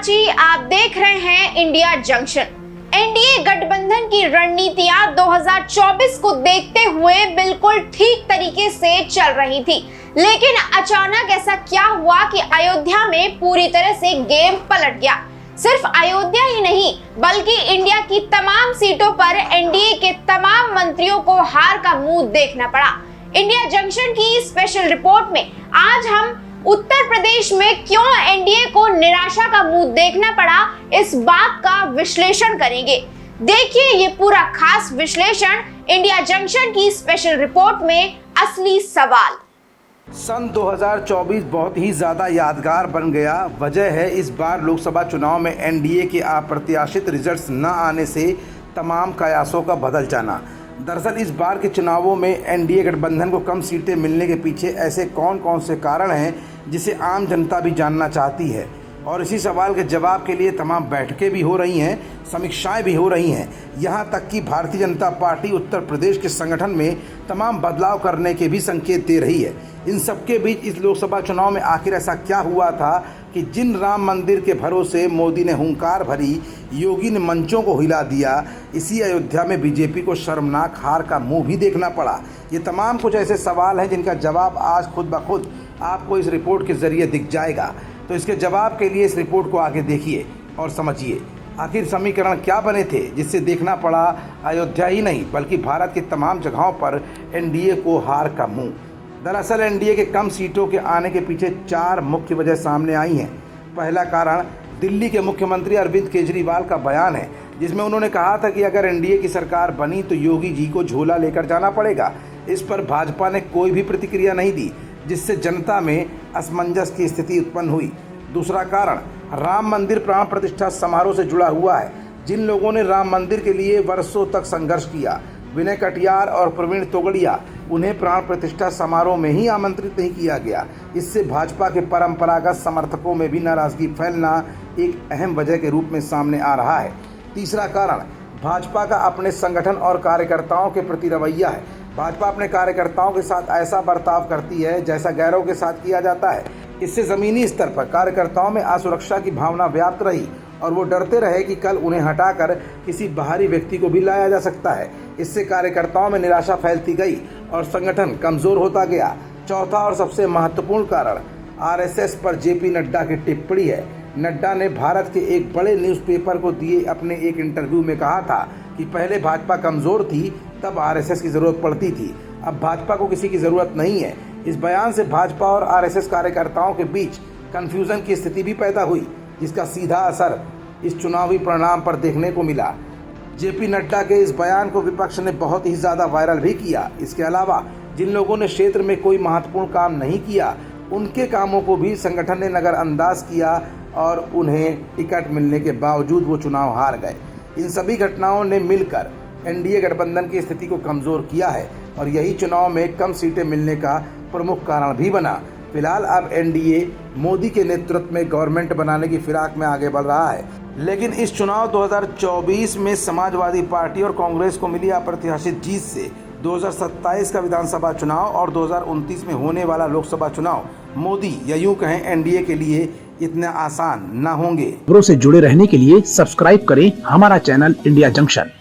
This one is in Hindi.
कराची, आप देख रहे हैं इंडिया जंक्शन। एनडीए गठबंधन की रणनीतियां 2024 को देखते हुए बिल्कुल ठीक तरीके से चल रही थी, लेकिन अचानक ऐसा क्या हुआ कि अयोध्या में पूरी तरह से गेम पलट गया। सिर्फ अयोध्या ही नहीं बल्कि इंडिया की तमाम सीटों पर एनडीए के तमाम मंत्रियों को हार का मुंह देखना पड़ा। इंडिया जंक्शन की स्पेशल रिपोर्ट में आज हम उत्तर प्रदेश में क्यों एनडीए को निराशा का मुंह देखना पड़ा, इस बात का विश्लेषण करेंगे। देखिए ये पूरा खास विश्लेषण इंडिया जंक्शन की स्पेशल रिपोर्ट में असली सवाल। सन 2024 बहुत ही ज़्यादा यादगार बन गया। वजह है इस बार लोकसभा चुनाव में एनडीए के अप्रत्याशित रिजल्ट्स न आने से तमाम कयासों का बदल जाना। दरअसल इस बार के चुनावों में एनडीए गठबंधन को कम सीटें मिलने के पीछे ऐसे कौन कौन से कारण हैं जिसे आम जनता भी जानना चाहती है, और इसी सवाल के जवाब के लिए तमाम बैठकें भी हो रही हैं, समीक्षाएं भी हो रही हैं। यहाँ तक कि भारतीय जनता पार्टी उत्तर प्रदेश के संगठन में तमाम बदलाव करने के भी संकेत दे रही है। इन सबके बीच इस लोकसभा चुनाव में आखिर ऐसा क्या हुआ था कि जिन राम मंदिर के भरोसे मोदी ने हुंकार भरी, योगी ने मंचों को हिला दिया, इसी अयोध्या में बीजेपी को शर्मनाक हार का मुंह भी देखना पड़ा। ये तमाम कुछ ऐसे सवाल हैं जिनका जवाब आज खुद ब खुद आपको इस रिपोर्ट के ज़रिए दिख जाएगा। तो इसके जवाब के लिए इस रिपोर्ट को आगे देखिए और समझिए आखिर समीकरण क्या बने थे जिससे देखना पड़ा अयोध्या ही नहीं बल्कि भारत की तमाम जगहों पर एनडीए को हार का मुंह। दरअसल एनडीए के कम सीटों के आने के पीछे 4 मुख्य वजह सामने आई हैं। पहला कारण दिल्ली के मुख्यमंत्री अरविंद केजरीवाल का बयान है, जिसमें उन्होंने कहा था कि अगर एनडीए की सरकार बनी तो योगी जी को झोला लेकर जाना पड़ेगा। इस पर भाजपा ने कोई भी प्रतिक्रिया नहीं दी, जिससे जनता में असमंजस की स्थिति उत्पन्न हुई। दूसरा कारण राम मंदिर प्राण प्रतिष्ठा समारोह से जुड़ा हुआ है। जिन लोगों ने राम मंदिर के लिए वर्षों तक संघर्ष किया, विनय कटियार और प्रवीण तोगड़िया, उन्हें प्राण प्रतिष्ठा समारोह में ही आमंत्रित नहीं किया गया। इससे भाजपा के परंपरागत समर्थकों में भी नाराजगी फैलना एक अहम वजह के रूप में सामने आ रहा है। तीसरा कारण भाजपा का अपने संगठन और कार्यकर्ताओं के प्रति रवैया है। भाजपा अपने कार्यकर्ताओं के साथ ऐसा बर्ताव करती है जैसा गैरों के साथ किया जाता है। इससे ज़मीनी स्तर पर कार्यकर्ताओं में असुरक्षा की भावना व्याप्त रही और वो डरते रहे कि कल उन्हें हटाकर किसी बाहरी व्यक्ति को भी लाया जा सकता है। इससे कार्यकर्ताओं में निराशा फैलती गई और संगठन कमज़ोर होता गया। चौथा और सबसे महत्वपूर्ण कारण आरएसएस पर जेपी नड्डा की टिप्पणी है। नड्डा ने भारत के एक बड़े न्यूज़पेपर को दिए अपने एक इंटरव्यू में कहा था कि पहले भाजपा कमज़ोर थी, तब आरएसएस की ज़रूरत पड़ती थी, अब भाजपा को किसी की ज़रूरत नहीं है। इस बयान से भाजपा और आरएसएस कार्यकर्ताओं के बीच कन्फ्यूज़न की स्थिति भी पैदा हुई, जिसका सीधा असर इस चुनावी परिणाम पर देखने को मिला। जेपी नड्डा के इस बयान को विपक्ष ने बहुत ही ज़्यादा वायरल भी किया। इसके अलावा जिन लोगों ने क्षेत्र में कोई महत्वपूर्ण काम नहीं किया, उनके कामों को भी संगठन ने नज़रअंदाज किया और उन्हें टिकट मिलने के बावजूद वो चुनाव हार गए। इन सभी घटनाओं ने मिलकर एनडीए गठबंधन की स्थिति को कमज़ोर किया है और यही चुनाव में कम सीटें मिलने का प्रमुख कारण भी बना। फिलहाल अब एनडीए मोदी के नेतृत्व में गवर्नमेंट बनाने की फिराक में आगे बढ़ रहा है, लेकिन इस चुनाव 2024 में समाजवादी पार्टी और कांग्रेस को मिली अप्रत्याशित जीत से 2027 का विधानसभा चुनाव और 2029 में होने वाला लोकसभा चुनाव मोदी या यूं कहें एनडीए के लिए इतने आसान न होंगे। खबरों से जुड़े रहने के लिए सब्सक्राइब करें हमारा चैनल इंडिया जंक्शन।